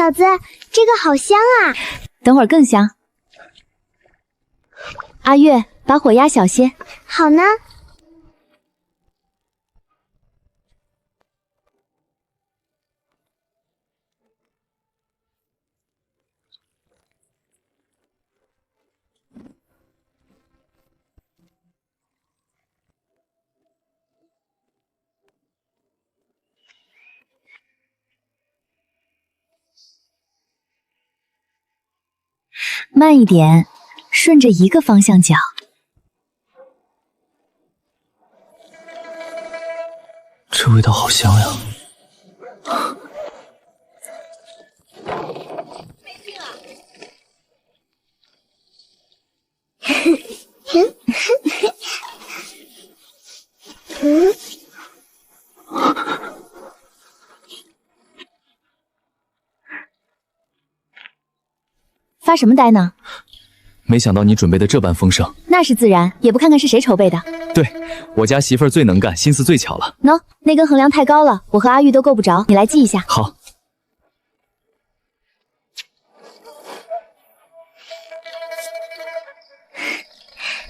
嫂子，这个好香啊！等会儿更香。阿月，把火压小些。好呢。慢一点，顺着一个方向搅。这味道好香呀！发什么呆呢？没想到你准备的这般丰盛。那是自然，也不看看是谁筹备的。对，我家媳妇儿最能干，心思最巧了。喏，那根横梁太高了，我和阿玉都够不着，你来记一下。好。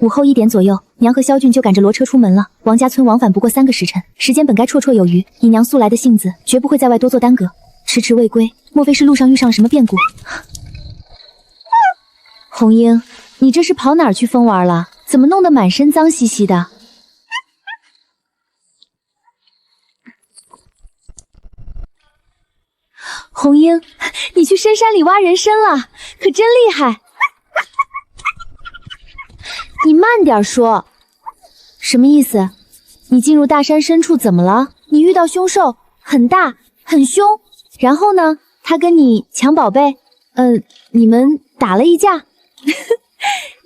午后1点左右，娘和萧俊就赶着骡车出门了。王家村往返不过3个时辰，时间本该绰绰有余。以娘素来的性子，绝不会在外多做耽搁。迟迟未归，莫非是路上遇上了什么变故？红英，你这是跑哪儿去疯玩了？怎么弄得满身脏兮兮的？红英，你去深山里挖人参了，可真厉害！你慢点说，什么意思？你进入大山深处怎么了？你遇到凶兽，很大很凶，然后呢？他跟你抢宝贝，你们打了一架？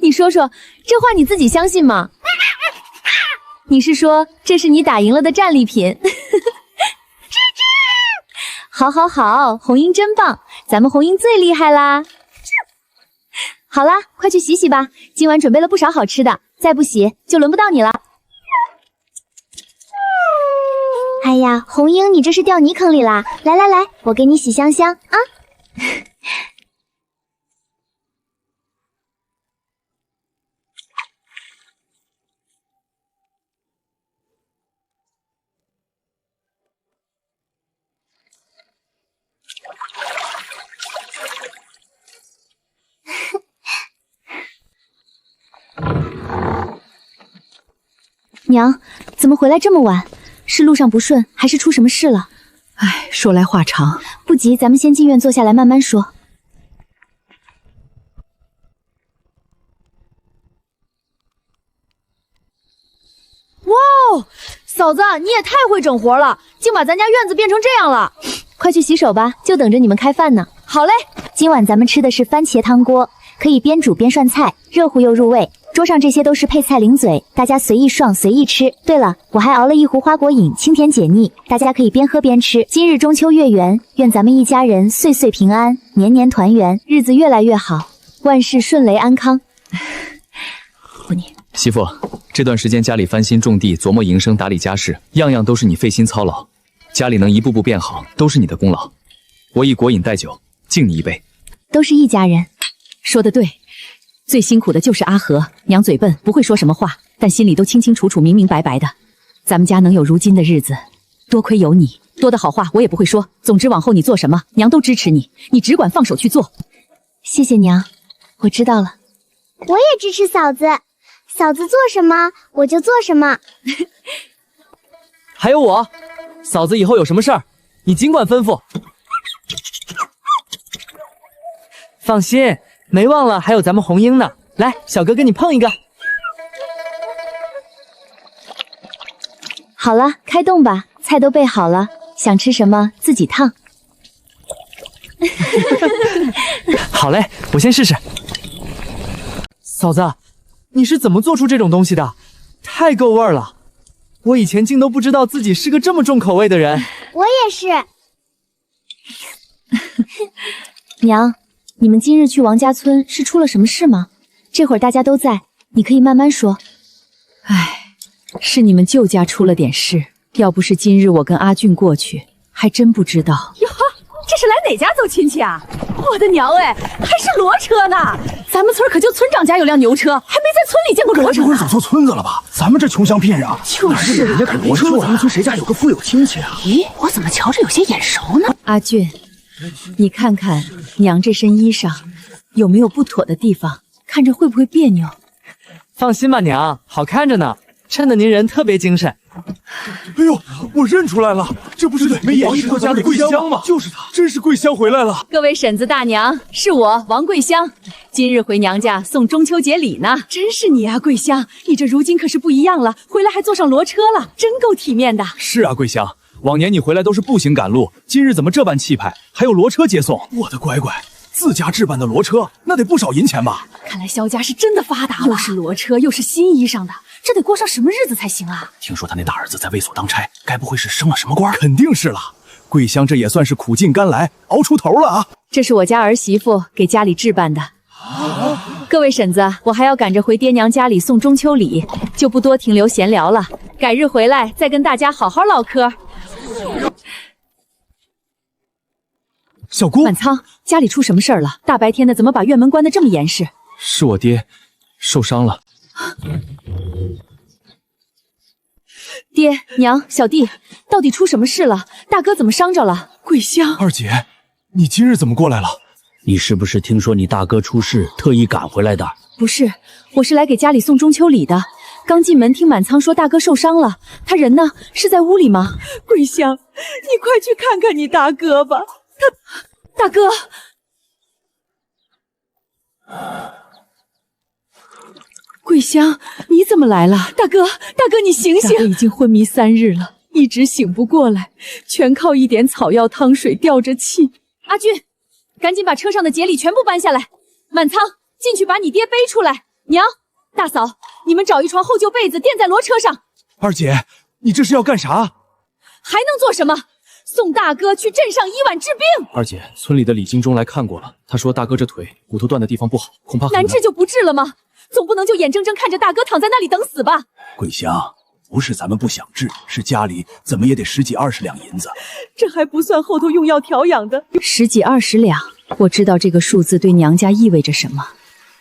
你说说，这话你自己相信吗？你是说这是你打赢了的战利品？好，好，好，红英真棒，咱们红英最厉害啦！好啦，快去洗洗吧，今晚准备了不少好吃的，再不洗就轮不到你了。哎呀，红英，你这是掉泥坑里啦！来来来，我给你洗香香啊！娘，怎么回来这么晚？是路上不顺，还是出什么事了？哎，说来话长，不急，咱们先进院坐下来慢慢说。哇哦，嫂子，你也太会整活了，竟把咱家院子变成这样了！快去洗手吧，就等着你们开饭呢。好嘞，今晚咱们吃的是番茄汤锅，可以边煮边涮菜，热乎又入味。桌上这些都是配菜零嘴，大家随意涮随意吃。对了，我还熬了一壶花果饮，清甜解腻，大家可以边喝边吃。今日中秋月圆，愿咱们一家人岁岁平安，年年团圆，日子越来越好，万事顺雷安康。媳妇，这段时间家里翻新种地，琢磨营生，打理家事，样样都是你费心操劳，家里能一步步变好，都是你的功劳。我以果饮代酒，敬你一杯。都是一家人。说得对。最辛苦的就是阿和，娘嘴笨，不会说什么话，但心里都清清楚楚、明明白白的。咱们家能有如今的日子，多亏有你。多的好话我也不会说，总之往后你做什么，娘都支持你，你只管放手去做。谢谢娘，我知道了。我也支持嫂子，嫂子做什么我就做什么。还有我，嫂子以后有什么事儿，你尽管吩咐。放心。没忘了，还有咱们红英呢。来，小哥跟你碰一个。好了，开动吧，菜都备好了，想吃什么自己烫。好嘞，我先试试。嫂子，你是怎么做出这种东西的？太够味儿了！我以前竟都不知道自己是个这么重口味的人。我也是。娘。你们今日去王家村是出了什么事吗？这会儿大家都在，你可以慢慢说。唉，是你们舅家出了点事，要不是今日我跟阿俊过去，还真不知道。哟呵，这是来哪家走亲戚啊？我的娘哎，还是骡车呢！咱们村可就村长家有辆牛车，还没在村里见过骡车呢。该不会走错村子了吧？咱们这穷乡僻壤，就是人家赶骡车，咱们村谁家有个富有亲戚啊？咦，我怎么瞧着有些眼熟呢？阿俊，你看看娘这身衣裳有没有不妥的地方？看着会不会别扭？放心吧，娘，好看着呢，衬得您人特别精神。哎呦，我认出来了，这不是没演艺作家的桂香吗？就是他，真是桂香回来了。各位婶子大娘，是我王桂香，今日回娘家送中秋节礼呢。真是你啊，桂香，你这如今可是不一样了，回来还坐上骡车了，真够体面的。是啊，桂香，往年你回来都是步行赶路，今日怎么这般气派，还有骡车接送？我的乖乖，自家置办的骡车，那得不少银钱吧？看来萧家是真的发达了，又是骡车，又是新衣裳的，这得过上什么日子才行啊？听说他那大儿子在卫所当差，该不会是升了什么官？肯定是了，桂香这也算是苦尽甘来，熬出头了啊！这是我家儿媳妇给家里置办的。各位婶子，我还要赶着回爹娘家里送中秋礼，就不多停留闲聊了，改日回来再跟大家好好唠嗑。小姑，满仓，家里出什么事儿了？大白天的，怎么把院门关得这么严实？是我爹受伤了。爹娘，小弟，到底出什么事了？大哥怎么伤着了？桂香，二姐，你今日怎么过来了？你是不是听说你大哥出事，特意赶回来的？不是，我是来给家里送中秋礼的。刚进门听满仓说大哥受伤了，他人呢？是在屋里吗？桂香，你快去看看你大哥吧。大哥，桂香，你怎么来了？大哥，你醒醒！大哥已经昏迷3日了，一直醒不过来，全靠一点草药汤水吊着气。阿俊，赶紧把车上的节礼全部搬下来。满仓，进去把你爹背出来。娘，大嫂，你们找一床厚旧被子垫在骡车上。二姐，你这是要干啥？还能做什么？送大哥去镇上医晚治病。二姐，村里的李金忠来看过了，他说大哥这腿骨头断的地方不好，恐怕很难治就不治了吗？总不能就眼睁睁看着大哥躺在那里等死吧？桂香，不是咱们不想治，是家里怎么也得10几20两银子。这还不算后头用药调养的10几20两。我知道这个数字对娘家意味着什么。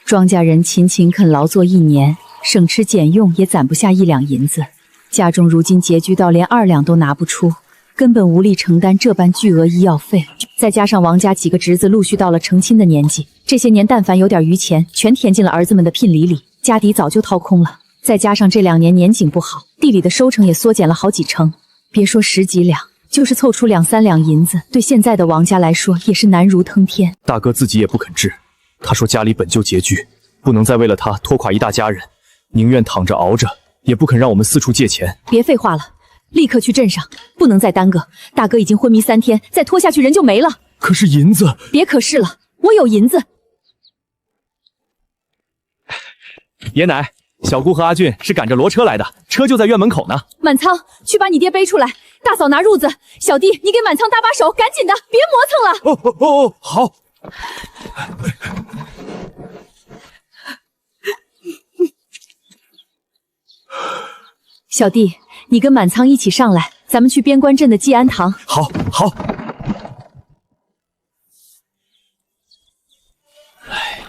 庄稼人勤勤恳劳作1年，省吃俭用也攒不下1两银子，家中如今拮据到连2两都拿不出，根本无力承担这般巨额医药费。再加上王家几个侄子陆续到了成亲的年纪，这些年但凡有点余钱，全填进了儿子们的聘礼里，家底早就掏空了。再加上这2年年景不好，地里的收成也缩减了好几成，别说10几两，就是凑出2、3两银子，对现在的王家来说也是难如登天。大哥自己也不肯治，他说家里本就拮据，不能再为了他拖垮一大家人，宁愿躺着熬着，也不肯让我们四处借钱。别废话了，立刻去镇上，不能再耽搁。大哥已经昏迷3天，再拖下去人就没了。可是银子……别可是了，我有银子。爷奶，小姑和阿俊是赶着骡车来的，车就在院门口呢。满仓，去把你爹背出来。大嫂拿褥子，小弟你给满仓搭把手，赶紧的，别磨蹭了。哦，好。小弟，你跟满仓一起上来，咱们去边关镇的济安堂。好。哎，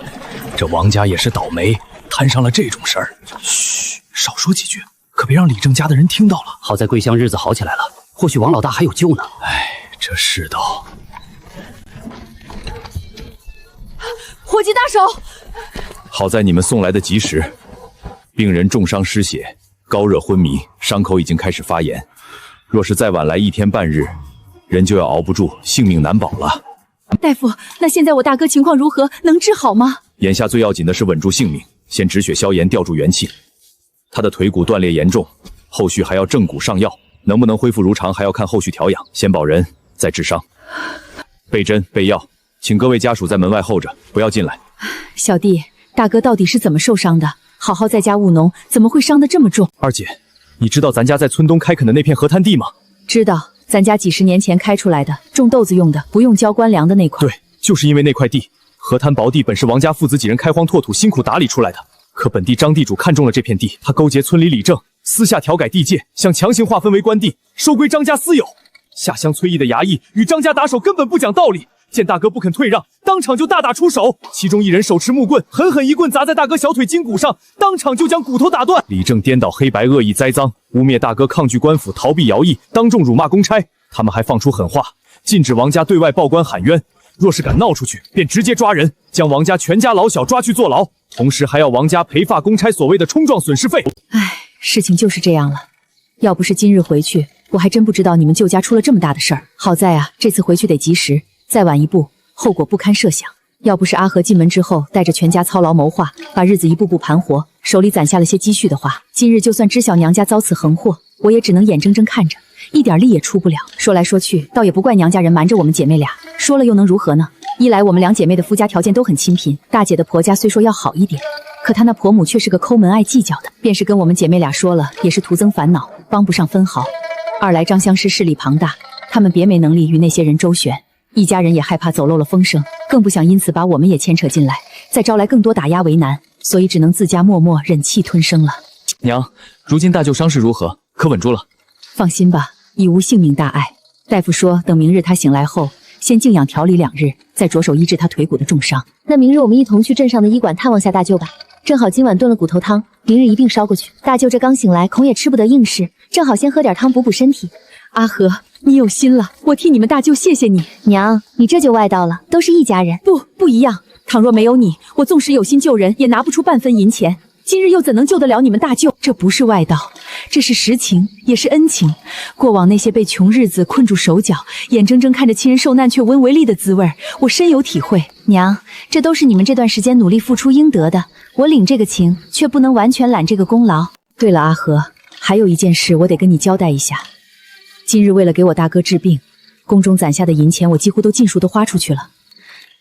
这王家也是倒霉，摊上了这种事儿。嘘，少说几句，可别让李正家的人听到了。好在桂香日子好起来了，或许王老大还有救呢。哎，这世道。伙计大手，好在你们送来的及时，病人重伤失血，高热昏迷，伤口已经开始发炎。若是再晚来1天半日，人就要熬不住，性命难保了。大夫，那现在我大哥情况如何？能治好吗？眼下最要紧的是稳住性命，先止血消炎，吊住元气。他的腿骨断裂严重，后续还要正骨上药，能不能恢复如常，还要看后续调养。先保人，再治伤。备针备药，请各位家属在门外候着，不要进来。小弟，大哥到底是怎么受伤的？好好在家务农，怎么会伤得这么重？二姐，你知道咱家在村东开垦的那片河滩地吗？知道，咱家几10年前开出来的，种豆子用的，不用交官粮的那块。对，就是因为那块地，河滩薄地本是王家父子几人开荒拓土辛苦打理出来的。可本地张地主看中了这片地，他勾结村里李正，私下调改地界，想强行划分为官地，收归张家私有。下乡崔毅的衙役与张家打手根本不讲道理，见大哥不肯退让，当场就大打出手。其中一人手持木棍，狠狠一棍砸在大哥小腿筋骨上，当场就将骨头打断。李正颠倒黑白，恶意栽赃，污蔑大哥抗拒官府，逃避徭役，当众辱骂公差。他们还放出狠话，禁止王家对外报官喊冤，若是敢闹出去，便直接抓人，将王家全家老小抓去坐牢，同时还要王家赔发公差所谓的冲撞损失费。唉，事情就是这样了。要不是今日回去，我还真不知道你们舅家出了这么大的事儿。好在啊，这次回去得及时，再晚一步，后果不堪设想。要不是阿和进门之后带着全家操劳谋划，把日子一步步盘活，手里攒下了些积蓄的话，今日就算知晓娘家遭此横祸，我也只能眼睁睁看着，一点力也出不了。说来说去，倒也不怪娘家人瞒着我们姐妹俩，说了又能如何呢？一来我们两姐妹的夫家条件都很清贫，大姐的婆家虽说要好一点，可她那婆母却是个抠门爱计较的，便是跟我们姐妹俩说了，也是徒增烦恼，帮不上分毫。二来张相师势力庞大，他们别没能力与那些人周旋，一家人也害怕走漏了风声，更不想因此把我们也牵扯进来，再招来更多打压为难，所以只能自家默默忍气吞声了。娘，如今大舅伤势如何？可稳住了？放心吧，已无性命大碍。大夫说，等明日他醒来后，先静养调理2日，再着手医治他腿骨的重伤。那明日我们一同去镇上的医馆探望下大舅吧。正好今晚炖了骨头汤，明日一并烧过去。大舅这刚醒来，恐也吃不得硬食，正好先喝点汤补补身体。阿和，你有心了，我替你们大舅谢谢你。娘，你这就外道了，都是一家人。不一样，倘若没有你，我纵使有心救人，也拿不出半分银钱。今日又怎能救得了你们大舅？这不是外道，这是实情，也是恩情。过往那些被穷日子困住手脚，眼睁睁看着亲人受难却无能为力的滋味，我深有体会。娘，这都是你们这段时间努力付出应得的，我领这个情，却不能完全揽这个功劳。对了，阿和，还有一件事我得跟你交代一下。今日为了给我大哥治病，宫中攒下的银钱我几乎都尽数都花出去了。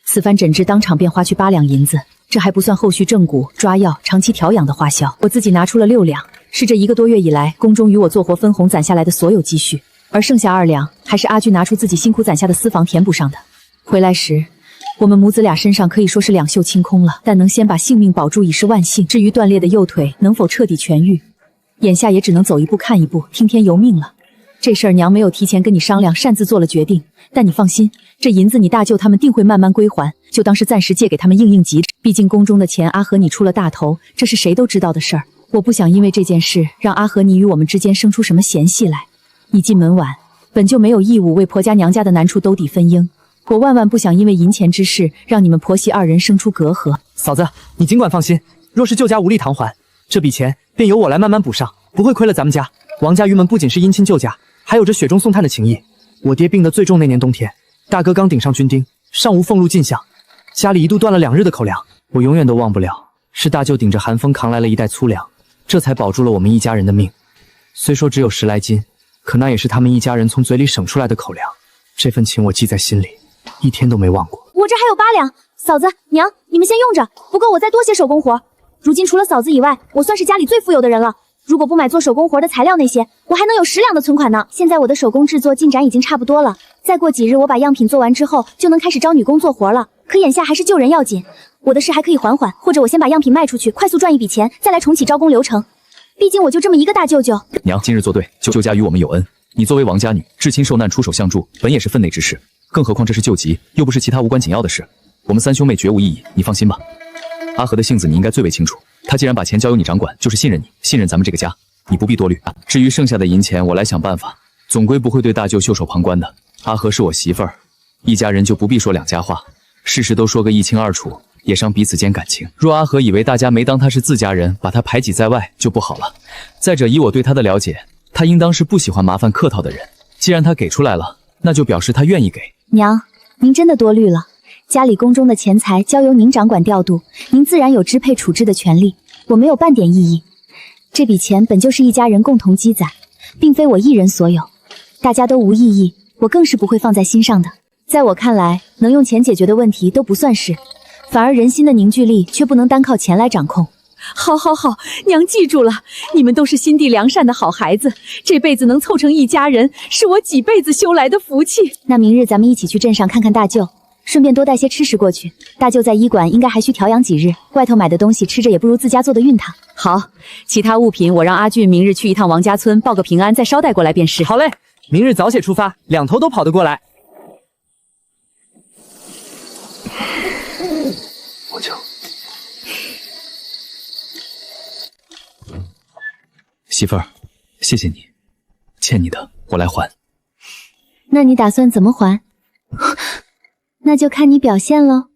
此番诊治当场便花去8两银子，这还不算后续正骨、抓药、长期调养的花销，我自己拿出了6两，是这1个多月以来宫中与我做活分红攒下来的所有积蓄，而剩下2两还是阿俊拿出自己辛苦攒下的私房填补上的。回来时，我们母子俩身上可以说是两袖清空了，但能先把性命保住已是万幸。至于断裂的右腿能否彻底痊愈，眼下也只能走一步看一步，听天由命了。这事儿娘没有提前跟你商量，擅自做了决定。但你放心，这银子你大舅他们定会慢慢归还，就当是暂时借给他们应应急。毕竟宫中的钱，阿和你出了大头，这是谁都知道的事儿。我不想因为这件事让阿和你与我们之间生出什么嫌隙来。你进门晚，本就没有义务为婆家娘家的难处兜底分忧，我万万不想因为银钱之事让你们婆媳2人生出隔阂。嫂子，你尽管放心，若是舅家无力偿还，这笔钱便由我来慢慢补上，不会亏了咱们家。王家余门不仅是姻亲舅家，还有着雪中送炭的情谊。我爹病得最重那年冬天，大哥刚顶上军丁，尚无俸禄进项，家里一度断了2日的口粮。我永远都忘不了，是大舅顶着寒风扛来了1袋粗粮，这才保住了我们一家人的命。虽说只有10来斤，可那也是他们一家人从嘴里省出来的口粮。这份情我记在心里，一天都没忘过。我这还有8两，嫂子、娘，你们先用着，不够我再多些手工活。如今除了嫂子以外，我算是家里最富有的人了。如果不买做手工活的材料那些，我还能有10两的存款呢。现在我的手工制作进展已经差不多了，再过几日我把样品做完之后，就能开始招女工做活了。可眼下还是救人要紧，我的事还可以缓缓，或者我先把样品卖出去，快速赚一笔钱，再来重启招工流程。毕竟我就这么一个大舅舅。娘，今日做对，舅家与我们有恩，你作为王家女，至亲受难出手相助，本也是分内之事。更何况这是救急，又不是其他无关紧要的事，我们3兄妹绝无异议，你放心吧。阿和的性子你应该最为清楚，他既然把钱交由你掌管，就是信任你，信任咱们这个家，你不必多虑。至于剩下的银钱，我来想办法，总归不会对大舅袖手旁观的。阿和是我媳妇儿，一家人就不必说2家话，事事都说个一清二楚，也伤彼此间感情。若阿和以为大家没当他是自家人，把他排挤在外，就不好了。再者，以我对他的了解，他应当是不喜欢麻烦客套的人，既然他给出来了，那就表示他愿意给。娘，您真的多虑了，家里宫中的钱财交由您掌管调度，您自然有支配处置的权利，我没有半点异议。这笔钱本就是一家人共同积攒，并非我一人所有，大家都无异议，我更是不会放在心上的。在我看来，能用钱解决的问题都不算事，反而人心的凝聚力却不能单靠钱来掌控。好，娘记住了，你们都是心地良善的好孩子，这辈子能凑成一家人，是我几辈子修来的福气。那明日咱们一起去镇上看看大舅，顺便多带些吃食过去。大舅在医馆应该还需调养几日，外头买的东西吃着也不如自家做的熨烫。好，其他物品我让阿俊明日去一趟王家村报个平安，再捎带过来便是。好嘞，明日早些出发，两头都跑得过来。我就媳妇儿，谢谢你，欠你的我来还。那你打算怎么还？那就看你表现喽。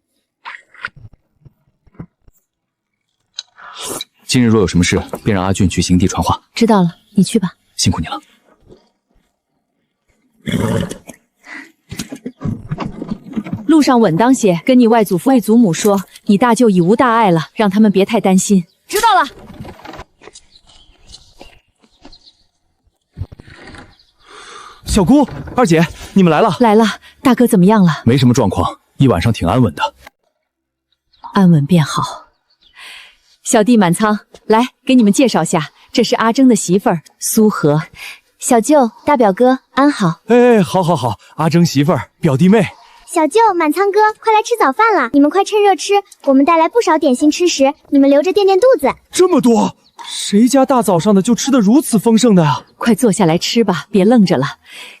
今日若有什么事，便让阿俊去行地传话。知道了，你去吧。辛苦你了。路上稳当些，跟你外祖父、外祖母说，你大舅已无大碍了，让他们别太担心。知道了。小姑、二姐，你们来了。来了，大哥怎么样了？没什么状况，一晚上挺安稳的。安稳便好。小弟满仓，来给你们介绍下，这是阿征的媳妇儿苏荷。小舅、大表哥安好。哎，好，阿征媳妇儿，表弟妹。小舅、满仓哥，快来吃早饭了！你们快趁热吃，我们带来不少点心吃食，你们留着垫垫肚子。这么多，谁家大早上的就吃得如此丰盛的呀？快坐下来吃吧，别愣着了。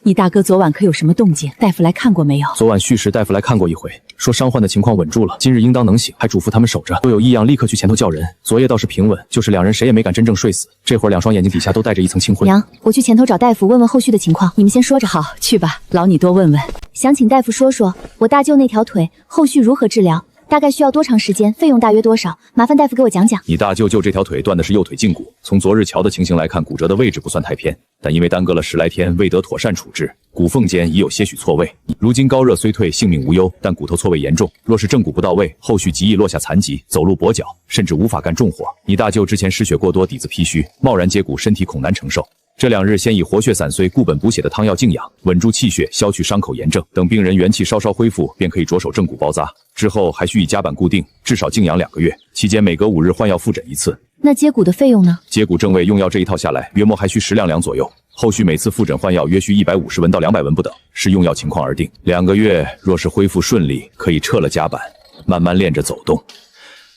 你大哥昨晚可有什么动静？大夫来看过没有？昨晚戌时大夫来看过一回，说伤患的情况稳住了，今日应当能醒，还嘱咐他们守着，若有异样立刻去前头叫人。昨夜倒是平稳，就是两人谁也没敢真正睡死。这会儿两双眼睛底下都带着一层青灰。娘，我去前头找大夫问问后续的情况，你们先说着。好，去吧，劳你多问问。想请大夫说说我大舅那条腿后续如何治疗，大概需要多长时间，费用大约多少？麻烦大夫给我讲讲。你大舅这条腿断的是右腿胫骨，从昨日瞧的情形来看，骨折的位置不算太偏，但因为耽搁了10来天，未得妥善处置，骨缝间已有些许错位。如今高热虽退，性命无忧，但骨头错位严重，若是正骨不到位，后续极易落下残疾，走路跛脚，甚至无法干重活。你大舅之前失血过多，底子唏嘘，贸然接骨，身体恐难承受。这2日先以活血散髓、固本补血的汤药静养，稳住气血，消去伤口炎症。等病人元气稍稍恢复，便可以着手正骨包扎。之后还需以夹板固定，至少静养2个月。期间每隔5日换药复诊一次。那接骨的费用呢？接骨正位用药这一套下来，约莫还需10两左右。后续每次复诊换药约需150文到200文不等，视用药情况而定。2个月若是恢复顺利，可以撤了夹板，慢慢练着走动；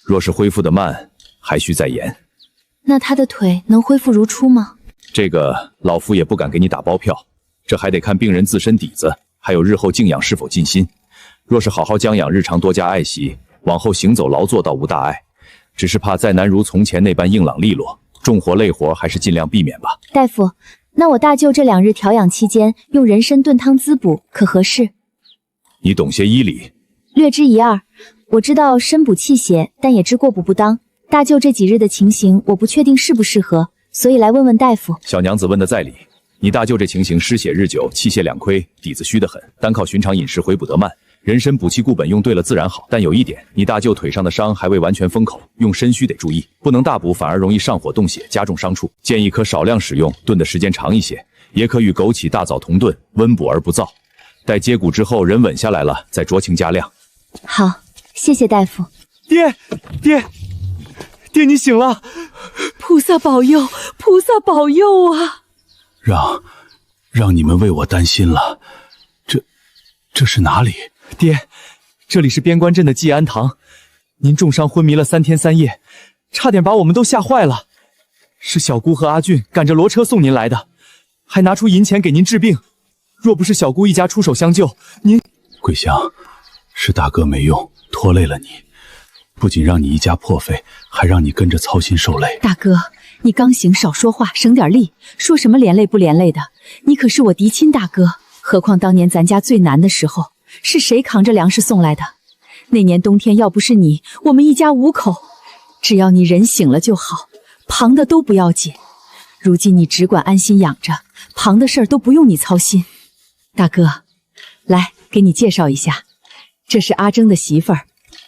若是恢复得慢，还需再延。那他的腿能恢复如初吗？这个老夫也不敢给你打包票，这还得看病人自身底子，还有日后静养是否尽心。若是好好将养，日常多加爱惜，往后行走劳作倒无大碍，只是怕再难如从前那般硬朗利落，重活累活还是尽量避免吧。大夫，那我大舅这2日调养期间用人参炖汤滋补，可合适？你懂些医理？略知一二，我知道参补气血，但也知过补不当。大舅这几日的情形，我不确定适不适合，所以来问问大夫。小娘子问的在理，你大舅这情形失血日久，气血两亏，底子虚得很，单靠寻常饮食回补得慢。人参补气固本用对了自然好，但有一点，你大舅腿上的伤还未完全封口，用参须得注意，不能大补，反而容易上火动血，加重伤处。建议可少量使用，炖的时间长一些，也可与枸杞大枣同炖，温补而不燥。待接骨之后，人稳下来了，再酌情加量。好，谢谢大夫。爹，你醒了！菩萨保佑，菩萨保佑啊！让你们为我担心了。这是哪里？爹，这里是边关镇的济安堂。您重伤昏迷了3天3夜，差点把我们都吓坏了。是小姑和阿俊赶着骡车送您来的，还拿出银钱给您治病。若不是小姑一家出手相救，您……桂香，是大哥没用，拖累了你，不仅让你一家破费，还让你跟着操心受累。大哥，你刚醒，少说话，省点力，说什么连累不连累的？你可是我嫡亲大哥，何况当年咱家最难的时候，是谁扛着粮食送来的？那年冬天要不是你，我们一家5口。只要你人醒了就好，旁的都不要紧。如今你只管安心养着，旁的事儿都不用你操心。大哥，来给你介绍一下，这是阿征的媳妇儿，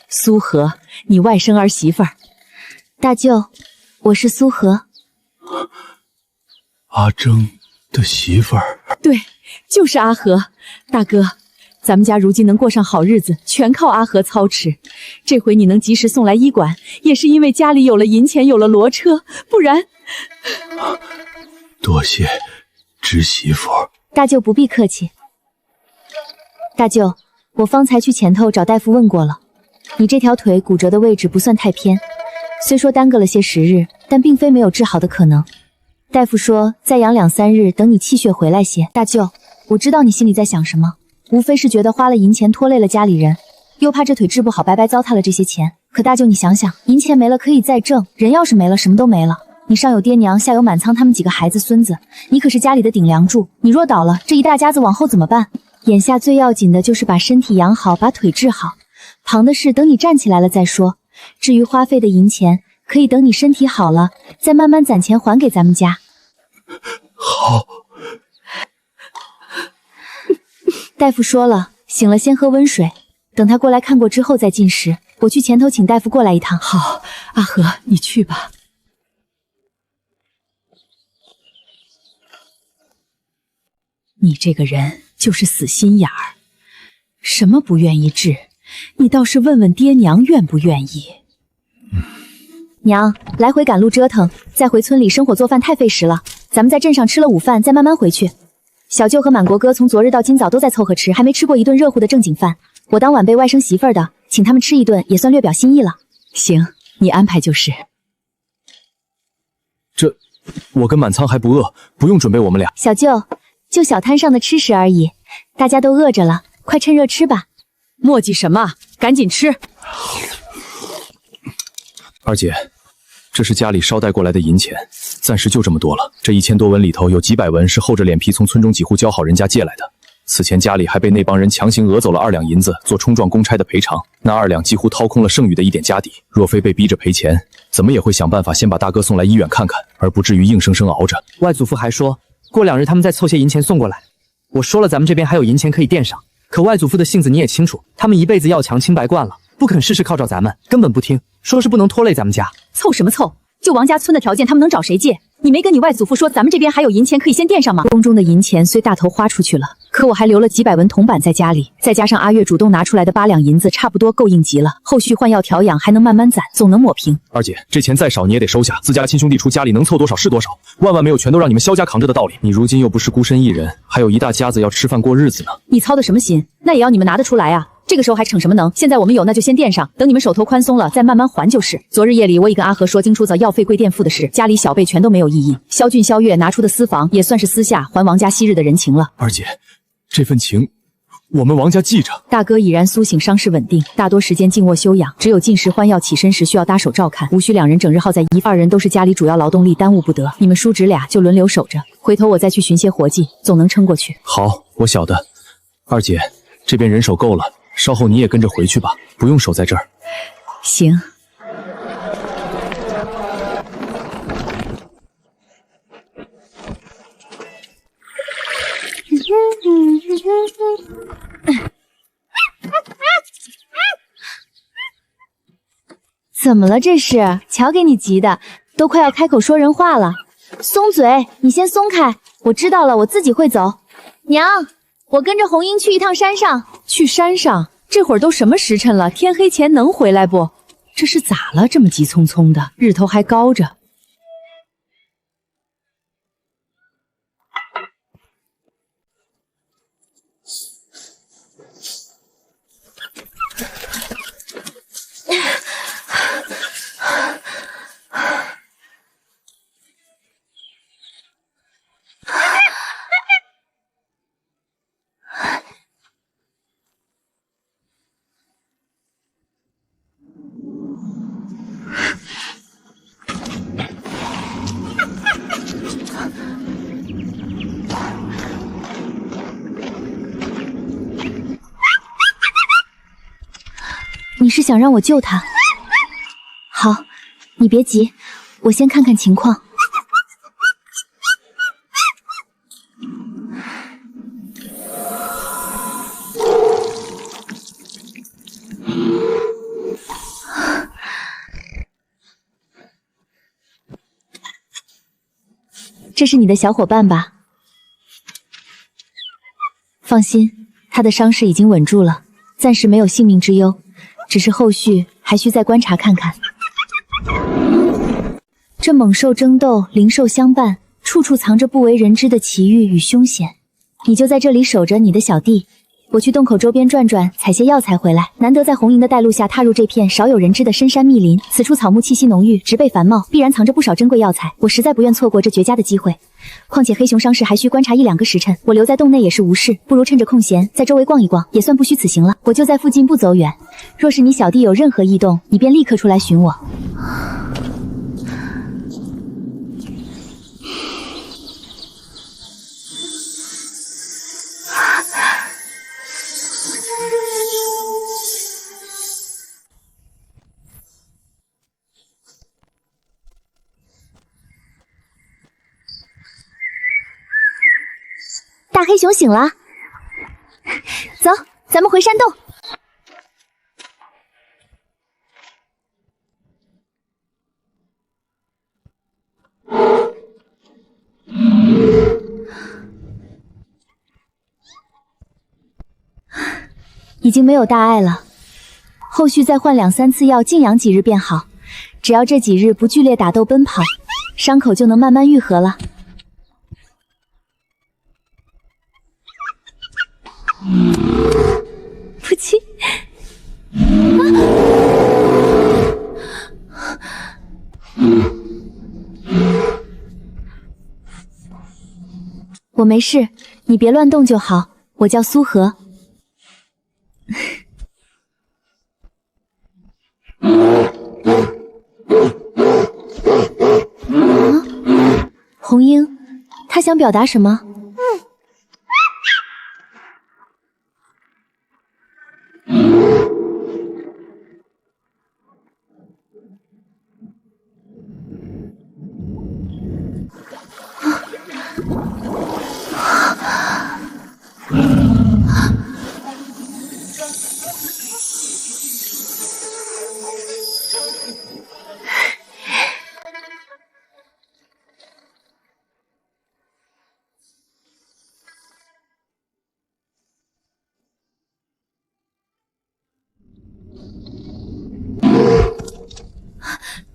苏荷，你外甥儿媳妇儿。大舅，我是苏荷。阿征的媳妇儿？对，就是阿和。大哥，咱们家如今能过上好日子，全靠阿和操持。这回你能及时送来医馆，也是因为家里有了银钱，有了骡车，不然……多谢侄媳妇。大舅不必客气。大舅，我方才去前头找大夫问过了，你这条腿骨折的位置不算太偏，虽说耽搁了些时日，但并非没有治好的可能。大夫说再养2、3日，等你气血回来些。大舅，我知道你心里在想什么，无非是觉得花了银钱拖累了家里人，又怕这腿治不好，白白糟蹋了这些钱。可大舅你想想，银钱没了可以再挣，人要是没了，什么都没了。你上有爹娘，下有满仓他们几个孩子孙子，你可是家里的顶梁柱，你若倒了，这一大家子往后怎么办？眼下最要紧的就是把身体养好，把腿治好，旁的事等你站起来了再说。至于花费的银钱，可以等你身体好了，再慢慢攒钱还给咱们家。好。大夫说了，醒了先喝温水，等他过来看过之后再进食。我去前头请大夫过来一趟。好，阿和，你去吧。你这个人就是死心眼儿，什么不愿意治，你倒是问问爹娘愿不愿意。娘，来回赶路折腾，再回村里生火做饭太费时了，咱们在镇上吃了午饭再慢慢回去。小舅和满国哥从昨日到今早都在凑合吃，还没吃过一顿热乎的正经饭。我当晚辈外甥媳妇儿的，请他们吃一顿也算略表心意了。行，你安排就是。这，我跟满仓还不饿，不用准备我们俩。小舅，就小摊上的吃食而已，大家都饿着了，快趁热吃吧。磨叽什么？赶紧吃。二姐，这是家里捎带过来的银钱，暂时就这么多了。这1000多文里头有几百文是厚着脸皮从村中几户交好人家借来的。此前家里还被那帮人强行讹走了2两银子做冲撞公差的赔偿，那2两几乎掏空了剩余的一点家底。若非被逼着赔钱，怎么也会想办法先把大哥送来医院看看，而不至于硬生生熬着。外祖父还说过2日他们再凑些银钱送过来。我说了咱们这边还有银钱可以垫上，可外祖父的性子你也清楚，他们一辈子要强清白惯了，不肯事事靠着咱们，根本不听，说是不能拖累咱们家。凑什么凑？就王家村的条件，他们能找谁借？你没跟你外祖父说咱们这边还有银钱可以先垫上吗？宫中的银钱虽大头花出去了，可我还留了几百文铜板在家里，再加上阿月主动拿出来的8两银子，差不多够应急了。后续换药调养还能慢慢攒，总能抹平。二姐，这钱再少你也得收下，自家亲兄弟出，家里能凑多少是多少，万万没有全都让你们萧家扛着的道理。你如今又不是孤身一人，还有一大家子要吃饭过日子呢。你操的什么心？那也要你们拿得出来啊！这个时候还逞什么能？现在我们有，那就先垫上，等你们手头宽松了，再慢慢还就是。昨日夜里我已跟阿和说清楚早药费贵垫付的事，家里小辈全都没有异议。萧俊、萧月拿出的私房，也算是私下还王家昔日的人情了。二姐，这份情我们王家记着。大哥已然苏醒，伤势稳定，大多时间静卧休养，只有进食换药起身时需要搭手照看，无需2人整日耗在2人都是家里主要劳动力，耽误不得。你们叔侄俩就轮流守着，回头我再去寻些活计，总能撑过去。好，我晓得。二姐，这边人手够了，稍后你也跟着回去吧，不用守在这儿。行。怎么了这是？瞧给你急的，都快要开口说人话了。松嘴，你先松开。我知道了，我自己会走。娘，我跟着红英去一趟山上。去山上？这会儿都什么时辰了？天黑前能回来不？这是咋了？这么急匆匆的，日头还高着。你是想让我救他？好，你别急，我先看看情况。这是你的小伙伴吧？放心，他的伤势已经稳住了，暂时没有性命之忧。只是后续还需再观察看看。这猛兽争斗，灵兽相伴，处处藏着不为人知的奇遇与凶险。你就在这里守着你的小弟，我去洞口周边转转，采些药材回来。难得在红莹的带路下踏入这片少有人知的深山密林，此处草木气息浓郁，植被繁茂，必然藏着不少珍贵药材。我实在不愿错过这绝佳的机会。况且黑熊伤势还需观察1-2个时辰，我留在洞内也是无事，不如趁着空闲在周围逛一逛，也算不虚此行了。我就在附近不走远，若是你小弟有任何异动，你便立刻出来寻我。大黑熊醒了，走，咱们回山洞。已经没有大碍了，后续再换2-3次药，静养几日便好。只要这几日不剧烈打斗奔跑，伤口就能慢慢愈合了。不亲，我没事，你别乱动就好。我叫苏荷。红英，他想表达什么？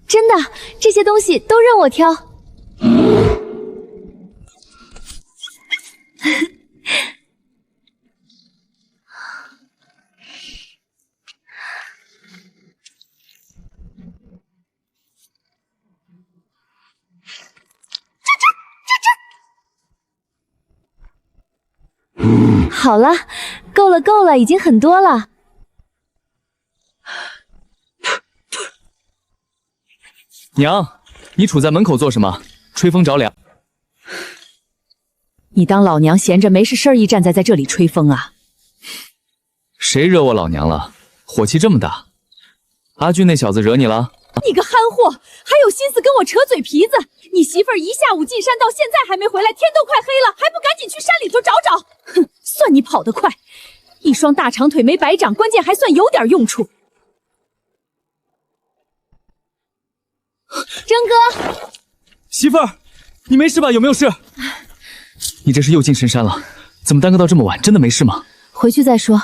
真的，这些东西都任我挑。好了，够了够了，已经很多了。娘，你杵在门口做什么？吹风着凉。你当老娘闲着没事一站在这里吹风啊？谁惹我老娘了？火气这么大？阿俊那小子惹你了？你个憨货，还有心思跟我扯嘴皮子？你媳妇儿一下午进山到现在还没回来，天都快黑了，还不赶紧去山里头找找？哼，算你跑得快，一双大长腿没白长，关键还算有点用处。征哥，媳妇儿，你没事吧？有没有事？你这是又进深山了，怎么耽搁到这么晚？真的没事吗？回去再说。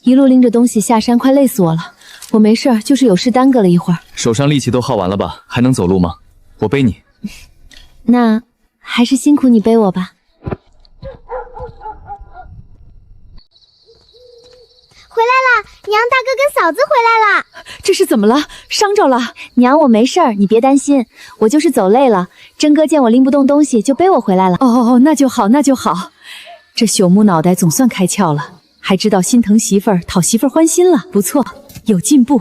一路拎着东西下山，快累死我了。我没事儿，就是有事耽搁了一会儿。手上力气都耗完了吧？还能走路吗？我背你。那还是辛苦你背我吧。回来啦！娘，大哥跟嫂子回来啦！这是怎么了？伤着了？娘，我没事儿，你别担心，我就是走累了。征哥见我拎不动东西，就背我回来了。哦，那就好，那就好。这朽木脑袋总算开窍了，还知道心疼媳妇儿，讨媳妇儿欢心了，不错，有进步。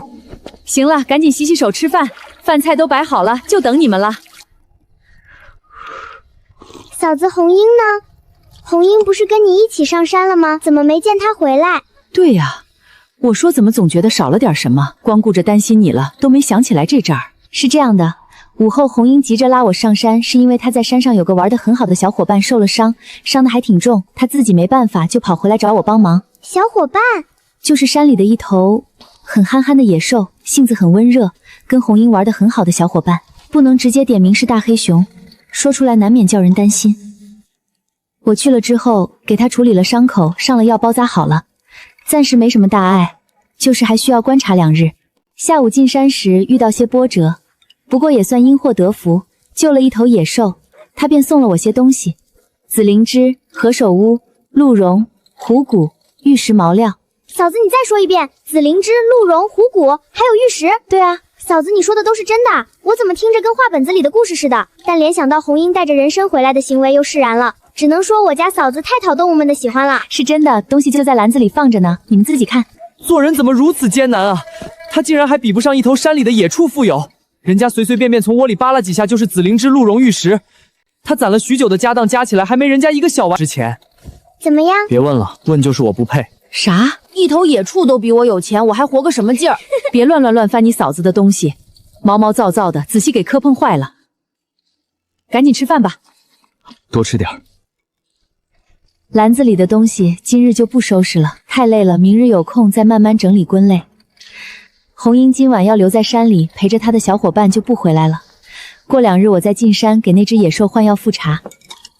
行了，赶紧洗洗手吃饭，饭菜都摆好了，就等你们了。嫂子红英呢？红英不是跟你一起上山了吗？怎么没见她回来？对呀，我说怎么总觉得少了点什么，光顾着担心你了，都没想起来这阵儿。是这样的，午后红英急着拉我上山，是因为她在山上有个玩得很好的小伙伴受了伤，伤得还挺重，她自己没办法，就跑回来找我帮忙。小伙伴就是山里的一头很憨憨的野兽，性子很温热，跟红英玩得很好的小伙伴，不能直接点名是大黑熊，说出来难免叫人担心。我去了之后，给他处理了伤口，上了药，包扎好了，暂时没什么大碍，就是还需要观察2日。下午进山时遇到些波折，不过也算因祸得福，救了一头野兽，他便送了我些东西：紫灵芝、何首乌、鹿茸、虎骨、玉玉石毛料。嫂子，你再说一遍，紫灵芝、鹿茸、虎骨，还有玉石。对啊，嫂子，你说的都是真的？我怎么听着跟画本子里的故事似的？但联想到红英带着人参回来的行为，又释然了。只能说我家嫂子太讨动物们的喜欢了。是真的，东西就在篮子里放着呢，你们自己看。做人怎么如此艰难啊！他竟然还比不上一头山里的野畜富有，人家随随便便从窝里扒拉几下就是紫灵芝、鹿茸、玉石，他攒了许久的家当加起来还没人家一个小娃值钱。怎么样？别问了，问就是我不配。啥？一头野畜都比我有钱，我还活个什么劲儿？别乱翻你嫂子的东西，毛毛躁躁的，仔细给磕碰坏了。赶紧吃饭吧，多吃点儿。篮子里的东西今日就不收拾了，太累了，明日有空再慢慢整理归类。红英今晚要留在山里陪着她的小伙伴，就不回来了。过2日我再进山给那只野兽换药复查。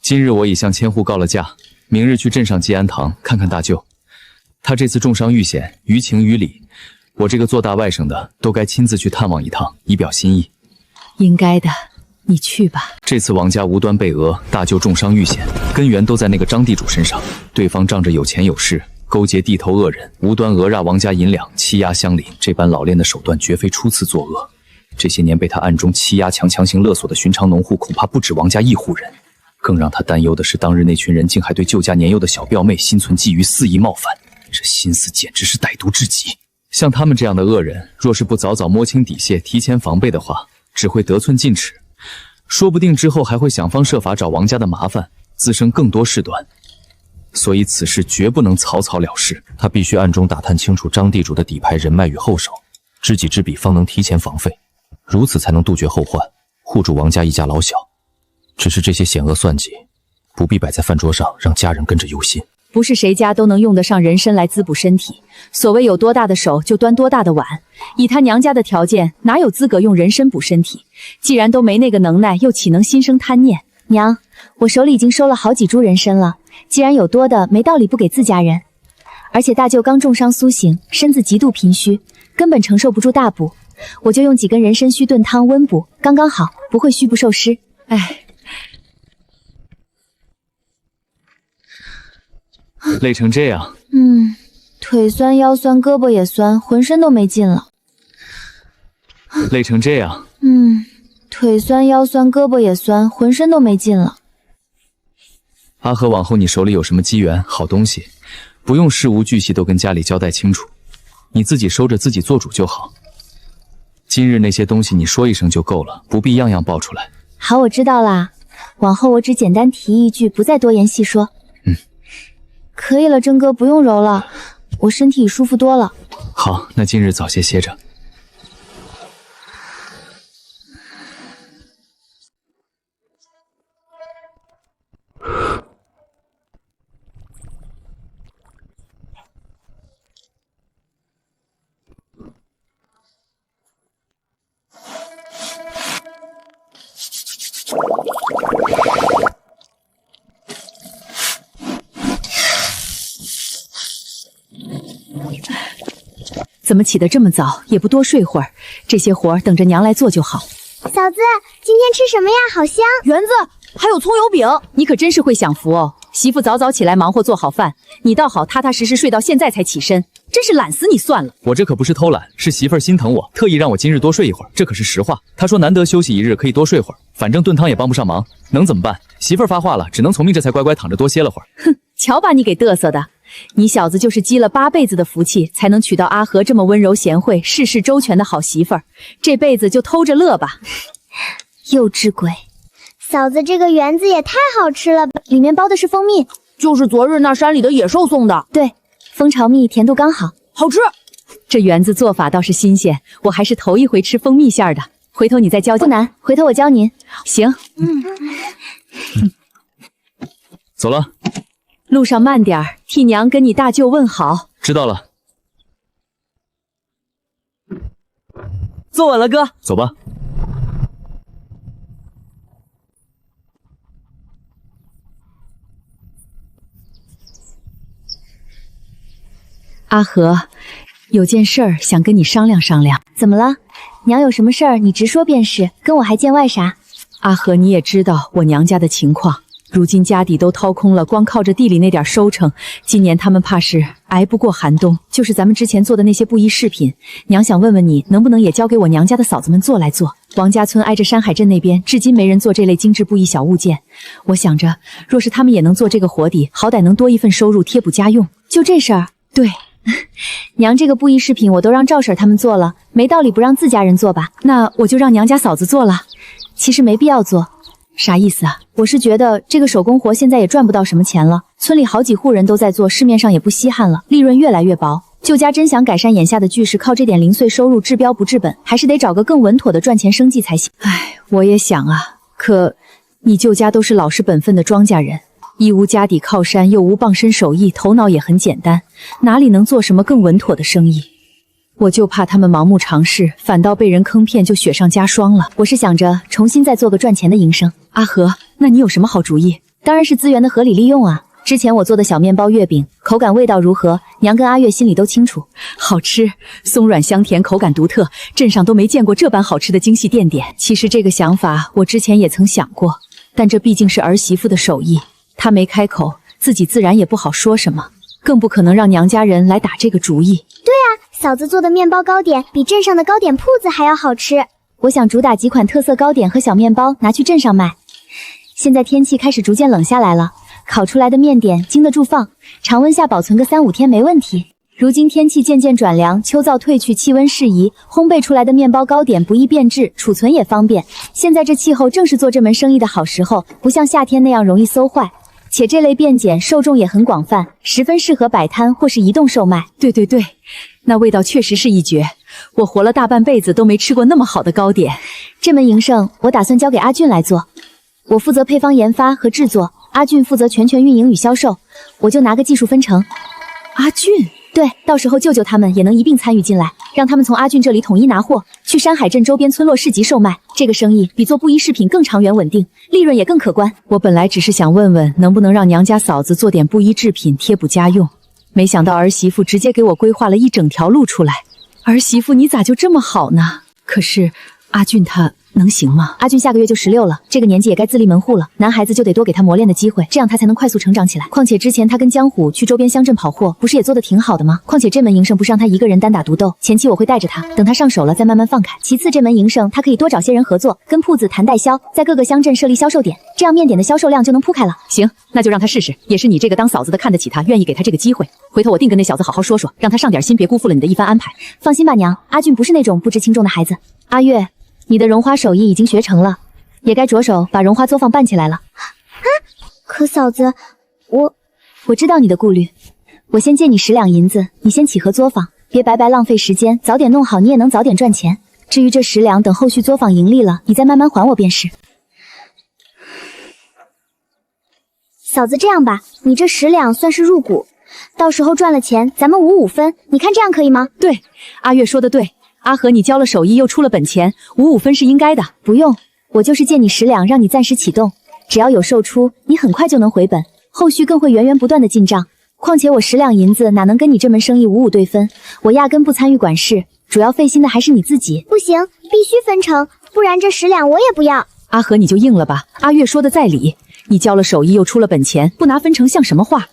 今日我已向千户告了假，明日去镇上吉安堂看看大舅。他这次重伤遇险，于情于理，我这个做大外甥的都该亲自去探望一趟，以表心意。应该的，你去吧。这次王家无端被讹，大舅重伤遇险，根源都在那个张地主身上。对方仗着有钱有势，勾结地头恶人，无端讹诈王家银两，欺压乡邻。这般老练的手段绝非初次作恶，这些年被他暗中欺压、强行勒索的寻常农户，恐怕不止王家一户人。更让他担忧的是，当日那群人竟还对舅家年幼的小表妹心存觊觎，肆意冒犯。这心思简直是歹毒至极。像他们这样的恶人，若是不早早摸清底细，提前防备的话，只会得寸进尺，说不定之后还会想方设法找王家的麻烦，滋生更多事端。所以此事绝不能草草了事，他必须暗中打探清楚张地主的底牌人脉与后手，知己知彼，方能提前防备，如此才能杜绝后患，护住王家一家老小。只是这些险恶算计，不必摆在饭桌上，让家人跟着忧心。不是谁家都能用得上人参来滋补身体。所谓有多大的手就端多大的碗，以他娘家的条件，哪有资格用人参补身体？既然都没那个能耐，又岂能心生贪念？娘，我手里已经收了好几株人参了，既然有多的，没道理不给自家人。而且大舅刚重伤苏醒，身子极度贫虚，根本承受不住大补，我就用几根人参须炖汤温补，刚刚好，不会虚不受湿。哎，累成这样，腿酸腰酸胳膊也酸，浑身都没劲了。累成这样，腿酸腰酸胳膊也酸，浑身都没劲了。阿和，往后你手里有什么机缘好东西，不用事无巨细都跟家里交代清楚，你自己收着自己做主就好。今日那些东西你说一声就够了，不必样样爆出来。好，我知道啦，往后我只简单提一句，不再多言细说。可以了，真哥，不用揉了，我身体舒服多了。好，那今日早些歇着。怎么起得这么早？也不多睡会儿，这些活儿等着娘来做就好。嫂子，今天吃什么呀？好香！圆子，还有葱油饼，你可真是会享福哦。媳妇早早起来忙活做好饭，你倒好踏踏实实睡到现在才起身，真是懒死你算了。我这可不是偷懒，是媳妇儿心疼我，特意让我今日多睡一会儿，这可是实话。她说难得休息一日，可以多睡会儿，反正炖汤也帮不上忙，能怎么办？媳妇儿发话了，只能从命，这才乖乖躺着多歇了会儿。哼，瞧把你给嘚瑟的！你小子就是积了8辈子的福气，才能娶到阿和这么温柔贤惠、事事周全的好媳妇儿，这辈子就偷着乐吧。幼稚鬼！嫂子，这个圆子也太好吃了吧！里面包的是蜂蜜，就是昨日那山里的野兽送的。对，蜂巢蜜甜度刚好，好吃。这圆子做法倒是新鲜，我还是头一回吃蜂蜜馅的。回头你再教。不难，回头我教您。行。走了。路上慢点儿，替娘跟你大舅问好。知道了。坐稳了，哥。走吧。阿和，有件事儿想跟你商量商量。怎么了？娘有什么事儿你直说便是，跟我还见外啥？阿和，你也知道我娘家的情况，如今家底都掏空了，光靠着地里那点收成，今年他们怕是挨不过寒冬。就是咱们之前做的那些布衣饰品，娘想问问你，能不能也交给我娘家的嫂子们做来做？王家村挨着山海镇那边，至今没人做这类精致布艺小物件。我想着，若是他们也能做这个活底，好歹能多一份收入，贴补家用。就这事儿，对。娘，这个布艺饰品我都让赵婶他们做了，没道理不让自家人做吧？那我就让娘家嫂子做了。其实没必要做。啥意思啊？我是觉得这个手工活现在也赚不到什么钱了，村里好几户人都在做，市面上也不稀罕了，利润越来越薄。舅家真想改善眼下的局势，靠这点零碎收入治标不治本，还是得找个更稳妥的赚钱生计才行。唉，我也想啊，可你舅家都是老实本分的庄稼人，一无家底靠山，又无傍身手艺，头脑也很简单，哪里能做什么更稳妥的生意？我就怕他们盲目尝试，反倒被人坑骗，就雪上加霜了。我是想着重新再做个赚钱的营生。阿和，那你有什么好主意？当然是资源的合理利用啊。之前我做的小面包月饼，口感味道如何？娘跟阿月心里都清楚。好吃，松软香甜，口感独特，镇上都没见过这般好吃的精细店点。其实这个想法我之前也曾想过，但这毕竟是儿媳妇的手艺，她没开口，自己自然也不好说什么，更不可能让娘家人来打这个主意。对啊，嫂子做的面包糕点比镇上的糕点铺子还要好吃。我想主打几款特色糕点和小面包拿去镇上卖。现在天气开始逐渐冷下来了，烤出来的面点经得住放，常温下保存个3-5天没问题。如今天气渐渐转凉，秋燥退去，气温适宜，烘焙出来的面包糕点不易变质，储存也方便。现在这气候正是做这门生意的好时候，不像夏天那样容易馊坏。且这类便碱受众也很广泛，十分适合摆摊或是移动售卖。对对对，那味道确实是一绝，我活了大半辈子都没吃过那么好的糕点。这门营生我打算交给阿俊来做，我负责配方研发和制作，阿俊负责全权运营与销售，我就拿个技术分成。阿俊？对，到时候舅舅他们也能一并参与进来，让他们从阿俊这里统一拿货，去山海镇周边村落市集售卖。这个生意比做布衣饰品更长远稳定，利润也更可观。我本来只是想问问，能不能让娘家嫂子做点布衣制品贴补家用，没想到儿媳妇直接给我规划了一整条路出来。儿媳妇，你咋就这么好呢？可是阿俊他能行吗？阿俊下个月就16了，这个年纪也该自立门户了，男孩子就得多给他磨练的机会，这样他才能快速成长起来。况且之前他跟江虎去周边乡镇跑货，不是也做得挺好的吗？况且这门营生不是让他一个人单打独斗，前期我会带着他，等他上手了再慢慢放开。其次，这门营生他可以多找些人合作，跟铺子谈代销，在各个乡镇设立销售点，这样面点的销售量就能铺开了。行，那就让他试试，也是你这个当嫂子的看得起他，愿意给他这个机会。回头我定跟那小子好好说说，让他上点心，别辜负了你的一番安排。放心吧娘，阿俊不是那种不知轻重的孩子。阿月，你的绒花手艺已经学成了，也该着手把绒花作坊办起来了。啊！可嫂子，我知道你的顾虑，我先借你10两银子，你先起禾作坊，别白白浪费时间，早点弄好，你也能早点赚钱。至于这10两，等后续作坊盈利了，你再慢慢还我便是。嫂子，这样吧，你这10两算是入股，到时候赚了钱，咱们5-5分，你看这样可以吗？对，阿月说的对。阿和，你教了手艺又出了本钱，5-5分是应该的。不用，我就是借你10两，让你暂时启动，只要有售出，你很快就能回本，后续更会源源不断的进账。况且我10两银子哪能跟你这门生意5-5对分，我压根不参与管事，主要费心的还是你自己。不行，必须分成，不然这10两我也不要。阿和，你就应了吧，阿月说的在理，你教了手艺又出了本钱，不拿分成像什么话？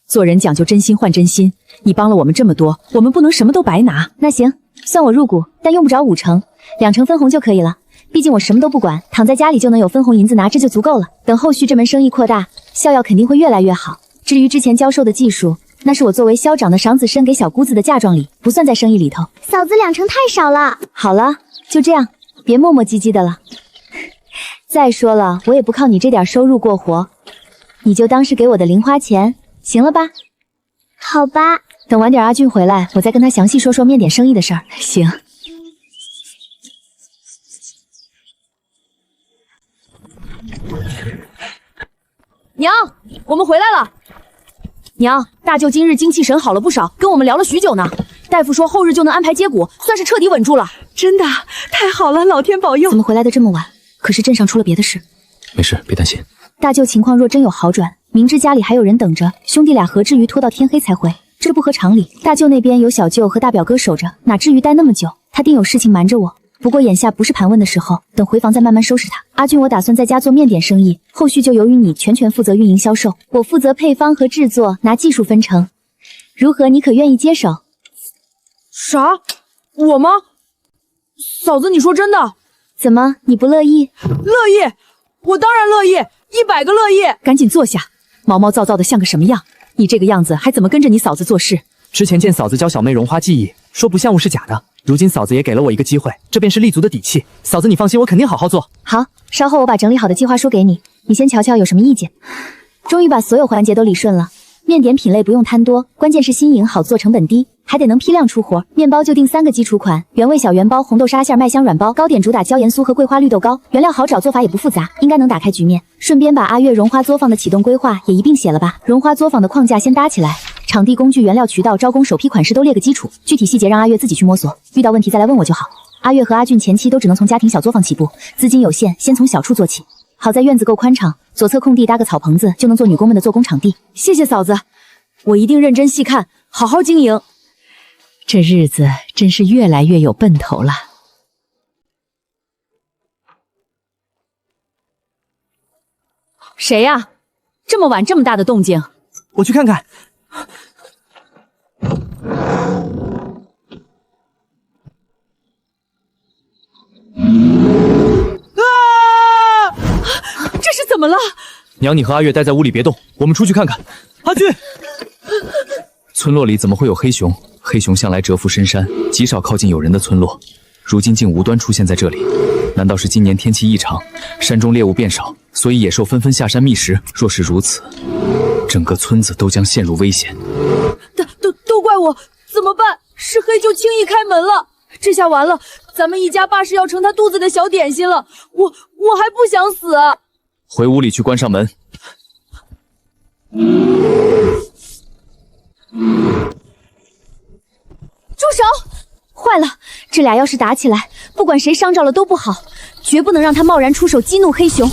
做人讲究真心换真心，你帮了我们这么多，我们不能什么都白拿。那行，算我入股，但用不着5成，2成分红就可以了。毕竟我什么都不管，躺在家里就能有分红银子拿，这就足够了。等后续这门生意扩大，效药肯定会越来越好。至于之前教授的技术，那是我作为校长的赏子申给小姑子的嫁妆礼，不算在生意里头。嫂子，2成太少了。好了，就这样，别磨磨唧唧的了。再说了，我也不靠你这点收入过活，你就当是给我的零花钱，行了吧？好吧。等晚点阿俊回来，我再跟他详细说说面点生意的事儿。行。娘，我们回来了。娘，大舅今日精气神好了不少，跟我们聊了许久呢。大夫说后日就能安排接骨，算是彻底稳住了。真的，太好了，老天保佑！怎么回来的这么晚？可是镇上出了别的事。没事，别担心。大舅情况若真有好转，明知家里还有人等着，兄弟俩何至于拖到天黑才回？这不合常理。大舅那边有小舅和大表哥守着，哪至于待那么久？他定有事情瞒着我。不过眼下不是盘问的时候，等回房再慢慢收拾他。阿俊，我打算在家做面点生意，后续就由于你全权负责运营销售，我负责配方和制作，拿技术分成。如何？你可愿意接手？啥？我吗？嫂子，你说真的？怎么，你不乐意？乐意，我当然乐意，100个乐意。赶紧坐下，毛毛躁躁的像个什么样？你这个样子还怎么跟着你嫂子做事？之前见嫂子教小妹荣花技艺，说不像物是假的。如今嫂子也给了我一个机会，这便是立足的底气。嫂子你放心，我肯定好好做。好，稍后我把整理好的计划书给你，你先瞧瞧有什么意见。终于把所有环节都理顺了。面点品类不用贪多，关键是新颖好做，成本低，还得能批量出货。面包就定3个基础款：原味小圆包、红豆沙馅、麦香软包。糕点主打椒盐酥和桂花绿豆糕，原料好找，做法也不复杂，应该能打开局面。顺便把阿月荣花作坊的启动规划也一并写了吧。荣花作坊的框架先搭起来，场地、工具、原料、渠道、招工、首批款式都列个基础，具体细节让阿月自己去摸索，遇到问题再来问我就好。阿月和阿俊前期都只能从家庭小作坊起步，资金有限，先从小处做起。好在院子够宽敞，左侧空地搭个草棚子就能做女工们的做工场地。谢谢嫂子，我一定认真细看，好好经营。这日子真是越来越有奔头了。谁呀？这么晚这么大的动静？我去看看。这是怎么了？娘，你和阿月待在屋里别动，我们出去看看。阿俊，村落里怎么会有黑熊？黑熊向来蛰伏深山，极少靠近有人的村落，如今竟无端出现在这里。难道是今年天气异常，山中猎物变少，所以野兽纷纷下山觅食？若是如此，整个村子都将陷入危险。都怪我，怎么办？是黑就轻易开门了，这下完了，咱们一家爸是要盛他肚子的小点心了。我还不想死。回屋里去关上门。住手！坏了，这俩要是打起来，不管谁伤着了都不好，绝不能让他贸然出手激怒黑熊。